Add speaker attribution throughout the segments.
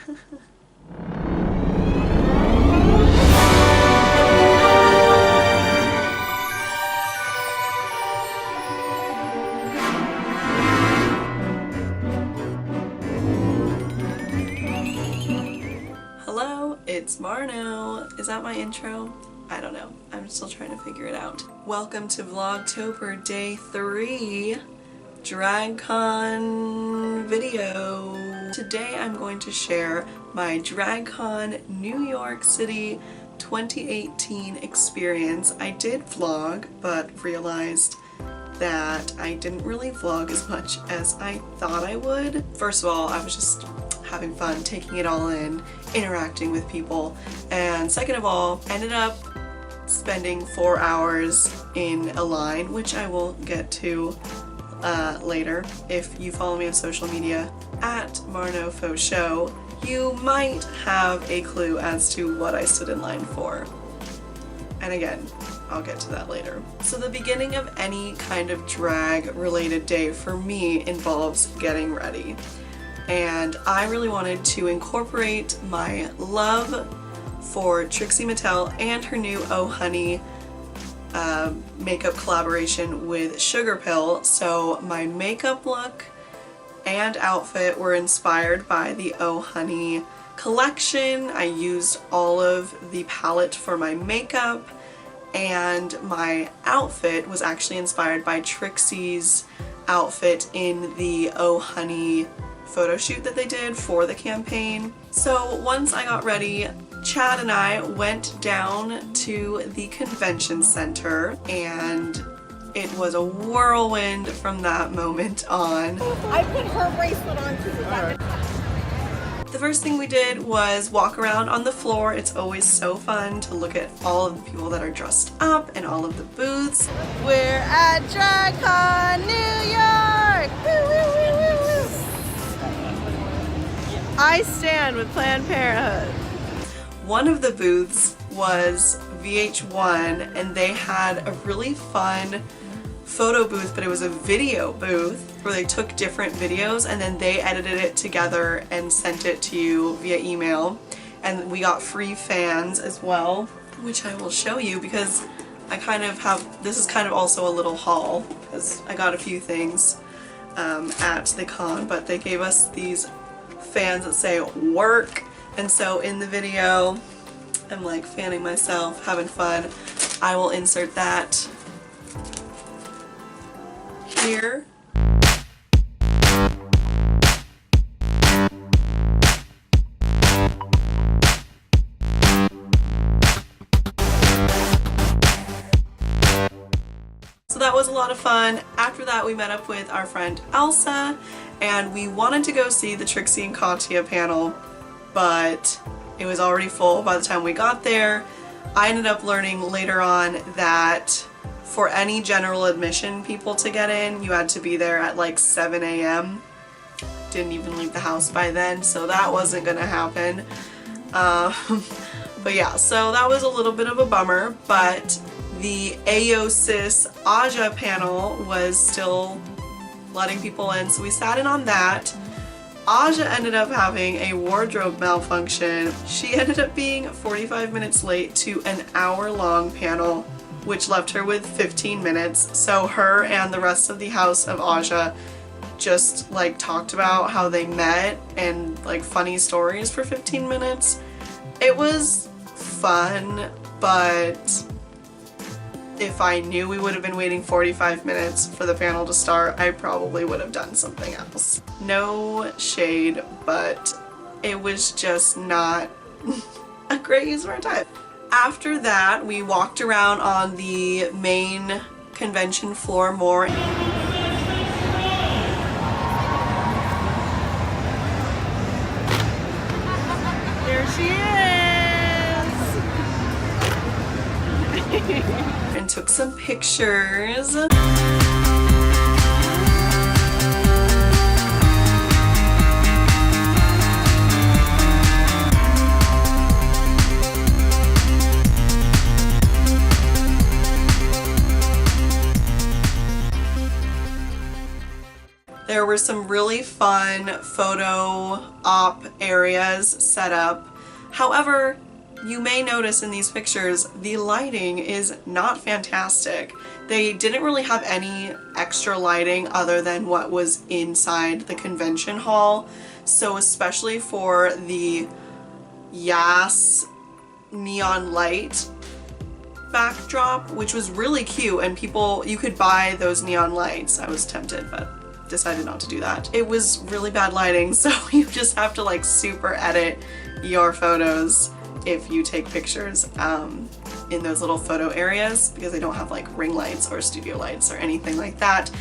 Speaker 1: Hello, it's Marno. Is that my intro? I don't know. I'm still trying to figure it out. Welcome to Vlogtober Day 3 DragCon video. Today I'm going to share my DragCon New York City 2018 experience. I did vlog, but realized that I didn't really vlog as much as I thought I would. First of all, I was just having fun, taking it all in, interacting with people, and second of all, ended up spending 4 hours in a line, which I will get to later. If you follow me on social media at MarnoFoShow, you might have a clue as to what I stood in line for. And again, I'll get to that later. So the beginning of any kind of drag related day for me involves getting ready. And I really wanted to incorporate my love for Trixie Mattel and her new Oh Honey makeup collaboration with Sugar Pill. So my makeup look and outfit were inspired by the Oh Honey collection. I used all of the palette for my makeup, and my outfit was actually inspired by Trixie's outfit in the Oh Honey photo shoot that they did for the campaign. So once I got ready, Chad and I went down to the convention center, and it was a whirlwind from that moment on.
Speaker 2: I put her bracelet on too.
Speaker 1: The first thing we did was walk around on the floor. It's always so fun to look at all of the people that are dressed up and all of the booths.
Speaker 2: We're at DragCon New York! Woo, woo, woo, woo, woo. I stand with Planned Parenthood.
Speaker 1: One of the booths was VH1, and they had a really fun photo booth, but it was a video booth where they took different videos and then they edited it together and sent it to you via email. And we got free fans as well, which I will show you because I kind of have, this is kind of also a little haul because I got a few things at the con, but they gave us these fans that say work. And so in the video, I'm like fanning myself, having fun. I will insert that here. So that was a lot of fun. After that, we met up with our friend Elsa, and we wanted to go see the Trixie and Katya panel, but it was already full by the time we got there. I ended up learning later on that for any general admission people to get in, you had to be there at like 7 a.m. Didn't even leave the house by then, so that wasn't gonna happen. But yeah, so that was a little bit of a bummer, but the Aosis Aja panel was still letting people in, so we sat in on that. Aja ended up having a wardrobe malfunction. She ended up being 45 minutes late to an hour-long panel, which left her with 15 minutes. So her and the rest of the house of Aja just like talked about how they met and like funny stories for 15 minutes. It was fun, but if I knew we would have been waiting 45 minutes for the panel to start, I probably would have done something else. No shade, but it was just not a great use of our time. After that, we walked around on the main convention floor more.
Speaker 2: There she is!
Speaker 1: And took some pictures. There were were some really fun photo op areas set up. However, you may notice in these pictures the lighting is not fantastic. They didn't really have any extra lighting other than what was inside the convention hall. So especially for the Yas neon light backdrop, which was really cute, and you could buy those neon lights. I was tempted, but decided not to do that. It was really bad lighting, so you just have to like super edit your photos if you take pictures in those little photo areas, because they don't have like ring lights or studio lights or anything like that.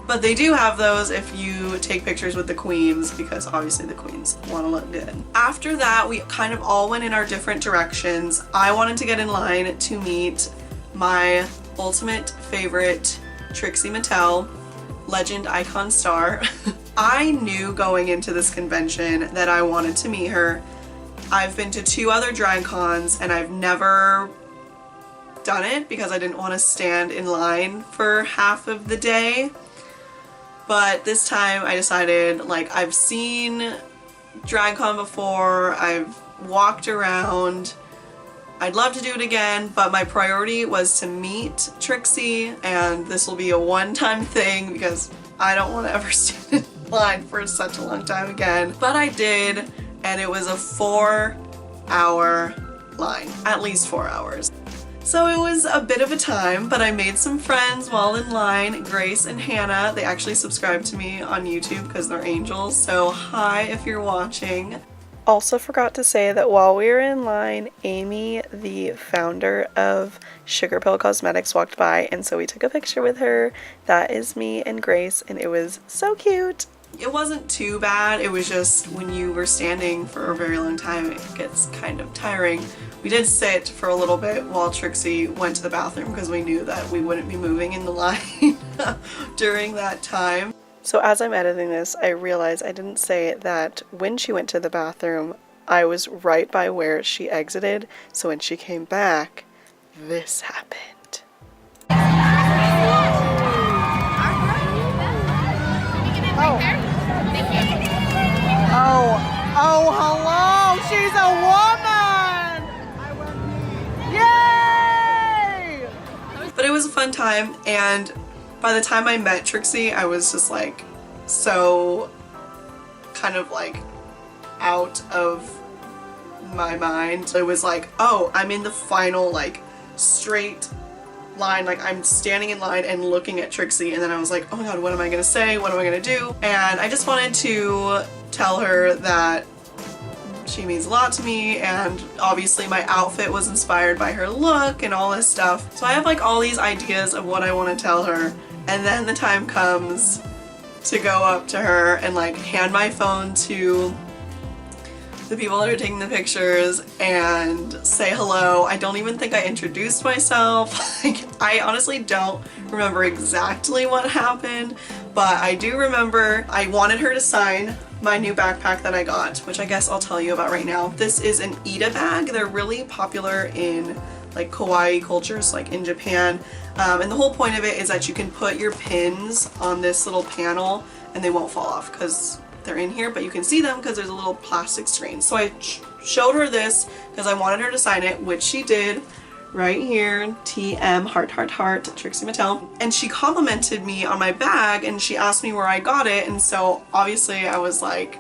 Speaker 1: But they do have those if you take pictures with the queens, because obviously the queens want to look good. After that, we kind of all went in our different directions. I wanted to get in line to meet my ultimate favorite Trixie Mattel, legend icon star. I knew going into this convention that I wanted to meet her. I've been to 2 other DragCons and I've never done it because I didn't want to stand in line for half of the day. But this time I decided, like, I've seen DragCon before, I've walked around, I'd love to do it again, but my priority was to meet Trixie, and this will be a one-time thing because I don't want to ever stand in line for such a long time again. But I did, and it was a 4-hour line, at least 4 hours. So it was a bit of a time, but I made some friends while in line. Grace and Hannah, they actually subscribed to me on YouTube because they're angels, so hi if you're watching. Also forgot to say that while we were in line, Amy, the founder of Sugar Pill Cosmetics, walked by, and so we took a picture with her. That is me and Grace, and it was so cute. It wasn't too bad, it was just when you were standing for a very long time, it gets kind of tiring. We did sit for a little bit while Trixie went to the bathroom because we knew that we wouldn't be moving in the line during that time. So as I'm editing this, I realized I didn't say that when she went to the bathroom, I was right by where she exited. So when she came back, this happened.
Speaker 2: Oh, hello! She's a woman! Yay!
Speaker 1: But it was a fun time, and by the time I met Trixie, I was just like so kind of like out of my mind. So it was like, oh, I'm in the final like straight line, like I'm standing in line and looking at Trixie, and then I was like, oh my god, what am I gonna say? What am I gonna do? And I just wanted to tell her that she means a lot to me, and obviously my outfit was inspired by her look and all this stuff. So I have like all these ideas of what I want to tell her, and then the time comes to go up to her and like hand my phone to the people that are taking the pictures and say hello. I don't even think I introduced myself. Like, I honestly don't remember exactly what happened, but I do remember I wanted her to sign my new backpack that I got, which I guess I'll tell you about right now. This is an Ida bag. They're really popular in like kawaii cultures, like in Japan. And the whole point of it is that you can put your pins on this little panel and they won't fall off because they're in here, but you can see them because there's a little plastic screen. So I showed her this because I wanted her to sign it, which she did right here, TM heart heart heart Trixie Mattel. And she complimented me on my bag and she asked me where I got it, and so obviously I was like,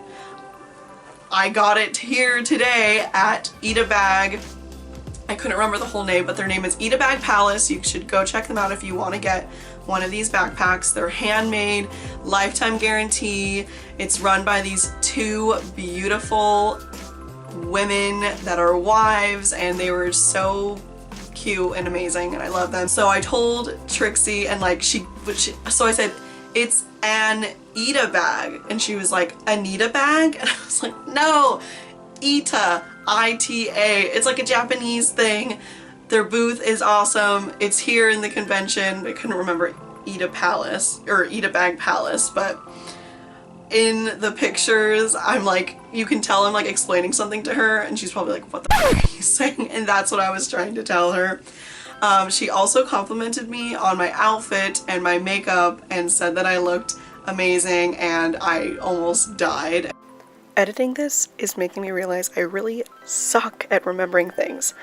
Speaker 1: I got it here today at Ida Bag. I couldn't remember the whole name, but their name is Ida Bag Palace. You should go check them out if you want to get one of these backpacks. They're handmade, lifetime guarantee. It's run by these 2 beautiful women that are wives, and they were so cute and amazing, and I love them. So I told Trixie, and like so I said, it's an Ida bag, and she was like, Anita bag? And I was like, no, Ita, I-T-A. It's like a Japanese thing. Their booth is awesome. It's here in the convention. I couldn't remember Ida Palace or Ida Bag Palace, but in the pictures I'm like, you can tell I'm like explaining something to her and she's probably like, what the fuck are you saying? And that's what I was trying to tell her. She also complimented me on my outfit and my makeup and said that I looked amazing and I almost died. Editing this is making me realize I really suck at remembering things.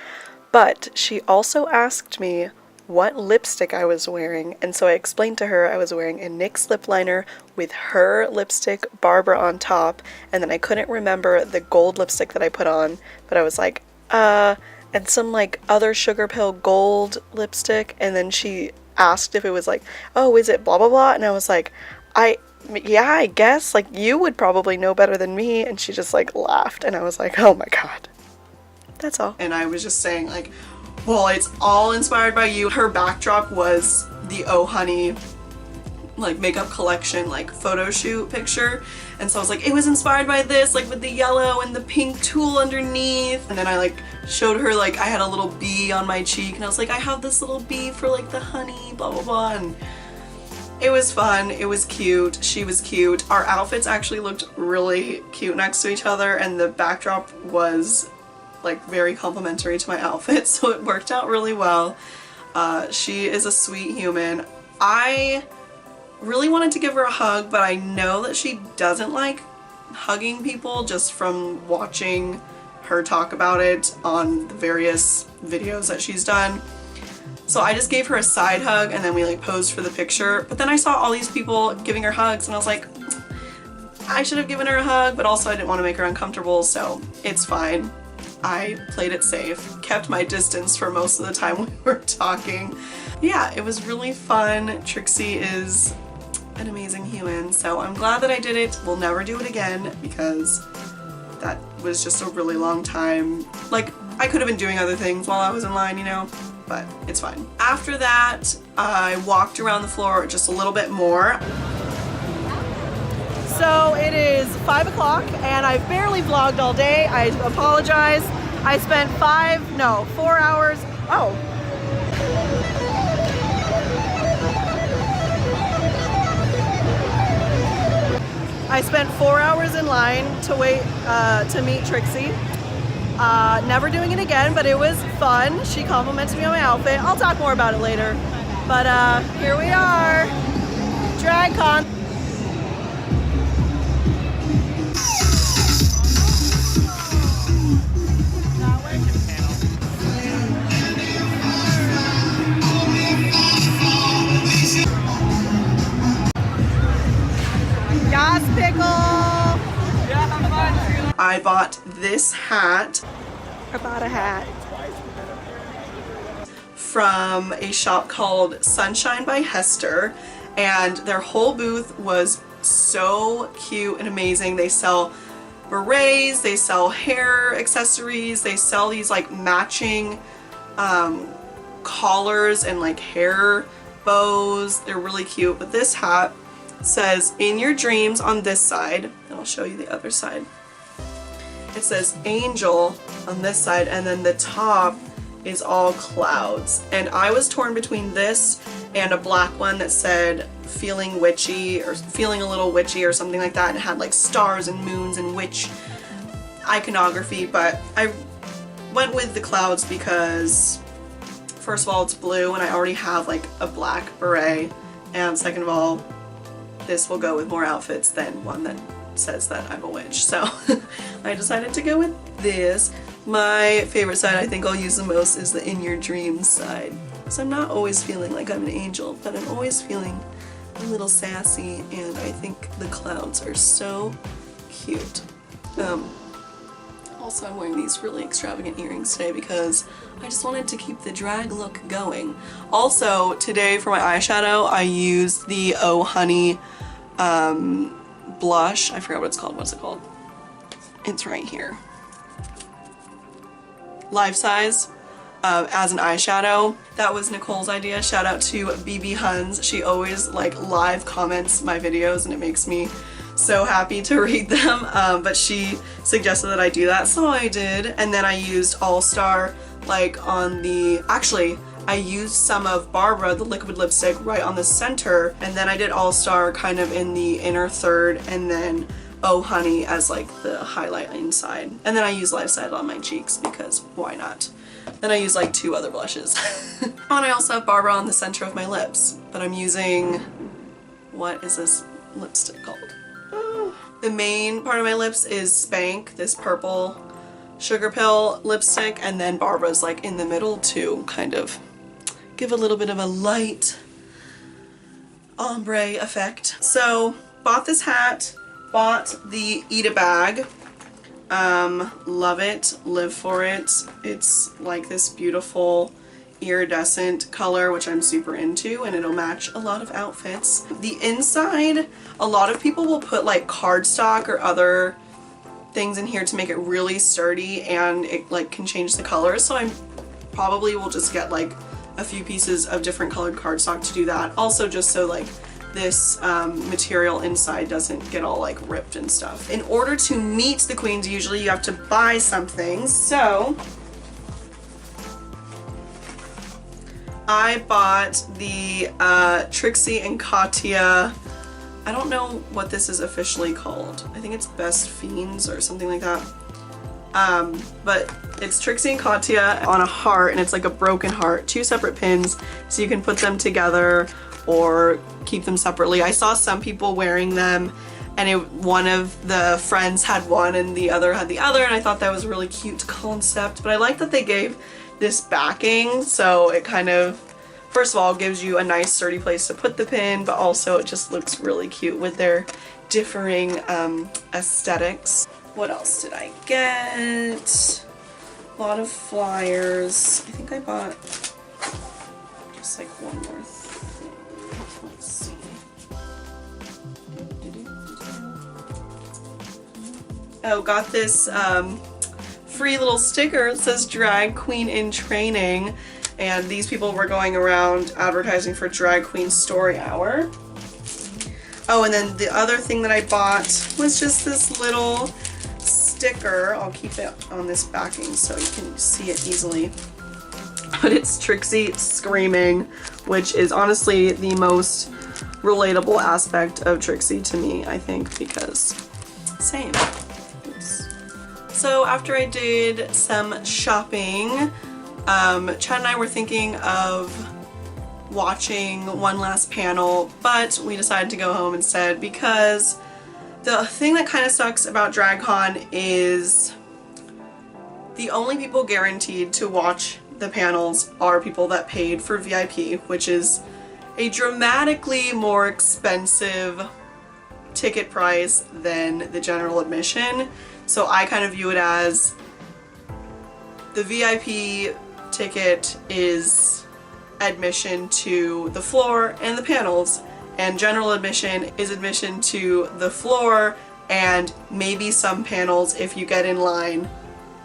Speaker 1: But she also asked me what lipstick I was wearing, and so I explained to her I was wearing a NYX lip liner with her lipstick Barbara on top, and then I couldn't remember the gold lipstick that I put on, but I was like, and some like other Sugar Pill gold lipstick, and then she asked if it was like, oh, is it blah blah blah, and I was like, yeah, I guess, like, you would probably know better than me, and she just like laughed, and I was like, oh my god. That's all. And I was just saying like, well, it's all inspired by you. Her backdrop was the Oh Honey like makeup collection like photo shoot picture, and so I was like, it was inspired by this, like with the yellow and the pink tulle underneath. And then I like showed her like I had a little bee on my cheek, and I was like, I have this little bee for like the honey, blah blah blah. And it was fun, it was cute, she was cute. Our outfits actually looked really cute next to each other, and the backdrop was like very complimentary to my outfit, so it worked out really well. She is a sweet human. I really wanted to give her a hug, but I know that she doesn't like hugging people just from watching her talk about it on the various videos that she's done. So I just gave her a side hug, and then we like posed for the picture. But then I saw all these people giving her hugs, and I was like, I should have given her a hug, but also I didn't want to make her uncomfortable, so it's fine. I played it safe, kept my distance for most of the time we were talking. Yeah, it was really fun. Trixie is an amazing human, so I'm glad that I did it. We'll never do it again because that was just a really long time. Like, I could have been doing other things while I was in line, you know, but it's fine. After that, I walked around the floor just a little bit more.
Speaker 2: So it is 5 o'clock and I've barely vlogged all day. I apologize. I spent 4 hours. Oh. I spent 4 hours in line to wait to meet Trixie. Never doing it again, but it was fun. She complimented me on my outfit. I'll talk more about it later. But here we are, DragCon.
Speaker 1: I bought this hat.
Speaker 2: I bought a hat
Speaker 1: from a shop called Sunshine by Hester, and their whole booth was so cute and amazing. They sell berets, they sell hair accessories, they sell these like matching collars and like hair bows. They're really cute. But this hat says "In Your Dreams" on this side, and I'll show you the other side. It says "Angel" on this side, and then the top is all clouds. And I was torn between this and a black one that said "Feeling Witchy" or "Feeling a Little Witchy" or something like that, and it had like stars and moons and witch iconography, but I went with the clouds because first of all it's blue and I already have like a black beret, and second of all this will go with more outfits than one that says that I'm a witch, so I decided to go with this. My favorite side I think I'll use the most is the "In Your Dreams" side, because I'm not always feeling like I'm an angel, but I'm always feeling a little sassy, and I think the clouds are so cute. Also, I'm wearing these really extravagant earrings today because I just wanted to keep the drag look going. Also, today for my eyeshadow I used the Oh Honey blush. I forgot what it's called. What's it called? It's right here. Life size as an eyeshadow. That was Nicole's idea. Shout out to BB Huns. She always like live comments my videos and it makes me so happy to read them, but she suggested that I do that, so I did. And then I used All Star like on the, actually I used some of Barbara, the liquid lipstick, right on the center, and then I did All Star kind of in the inner third, and then Oh Honey as like the highlight inside. And then I used Life Side on my cheeks because why not? Then I used like 2 other blushes. Oh, and I also have Barbara on the center of my lips, but I'm using, what is this? lipstick called? Oh. The main part of my lips is Spank, this purple sugar pill lipstick, and then Barbara's like in the middle to kind of give a little bit of a light ombre effect. So bought this hat, bought the Eat a bag. Love it, live for it. It's like this beautiful iridescent color, which I'm super into, and it'll match a lot of outfits. The inside, a lot of people will put like cardstock or other things in here to make it really sturdy, and it like can change the colors, so I probably will just get like a few pieces of different colored cardstock to do that. Also just so like this material inside doesn't get all like ripped and stuff. In order to meet the queens, usually you have to buy something, so I bought the Trixie and Katya, I don't know what this is officially called. I think it's Best Fiends or something like that. But it's Trixie and Katya on a heart, and it's like a broken heart. 2 separate pins, so you can put them together or keep them separately. I saw some people wearing them, and one of the friends had one and the other had the other, and I thought that was a really cute concept. But I like that they gave this backing, so it kind of, first of all, gives you a nice sturdy place to put the pin, but also it just looks really cute with their differing aesthetics. What else did I get? A lot of flyers. I think I bought just like one more thing. Let's see. Oh, got this free little sticker. It says Drag Queen in Training, and these people were going around advertising for Drag Queen Story Hour. Oh, and then the other thing that I bought was just this little sticker. I'll keep it on this backing so you can see it easily. But it's Trixie screaming, which is honestly the most relatable aspect of Trixie to me, I think, because same. So after I did some shopping, Chad and I were thinking of watching one last panel, but we decided to go home instead because the thing that kind of sucks about DragCon is the only people guaranteed to watch the panels are people that paid for VIP, which is a dramatically more expensive ticket price than the general admission. So I kind of view it as the VIP ticket is admission to the floor and the panels, and general admission is admission to the floor and maybe some panels if you get in line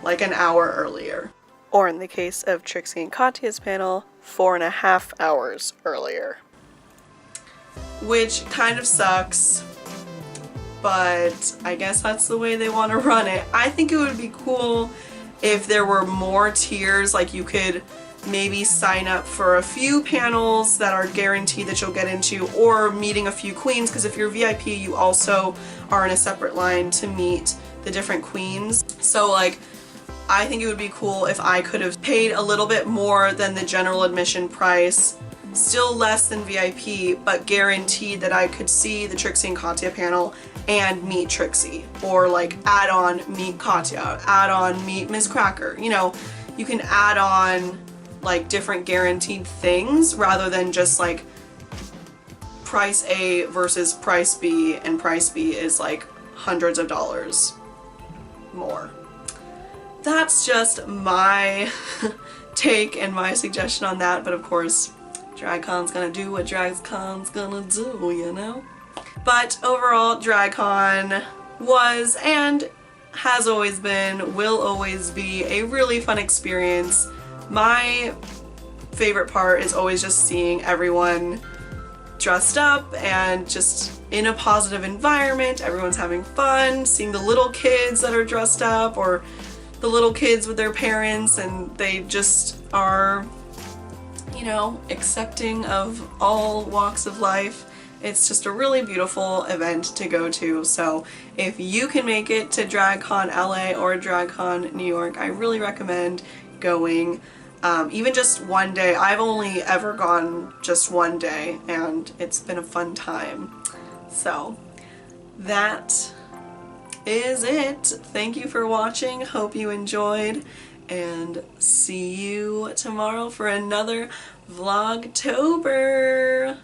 Speaker 1: like an hour earlier. Or in the case of Trixie and Katya's panel, 4.5 hours earlier. Which kind of sucks, but I guess that's the way they want to run it. I think it would be cool if there were more tiers, like you could maybe sign up for a few panels that are guaranteed that you'll get into, or meeting a few queens, because if you're VIP you also are in a separate line to meet the different queens. So like, I think it would be cool if I could have paid a little bit more than the general admission price, still less than VIP, but guaranteed that I could see the Trixie and Katya panel and meet Trixie, or like add on meet Katya, add on meet Ms. Cracker. You know, you can add on like different guaranteed things rather than just like price A versus price B, and price B is like hundreds of dollars more. That's just my take and my suggestion on that, but of course DragCon's gonna do what DragCon's gonna do, you know? But overall, DragCon was and has always been, will always be, a really fun experience. My favorite part is always just seeing everyone dressed up and just in a positive environment. Everyone's having fun, seeing the little kids that are dressed up, or the little kids with their parents, and they just are, you know, accepting of all walks of life. It's just a really beautiful event to go to. So if you can make it to DragCon LA or DragCon New York, I really recommend going. Even just one day. I've only ever gone just one day, and it's been a fun time. So that is it. Thank you for watching. Hope you enjoyed, and see you tomorrow for another Vlogtober.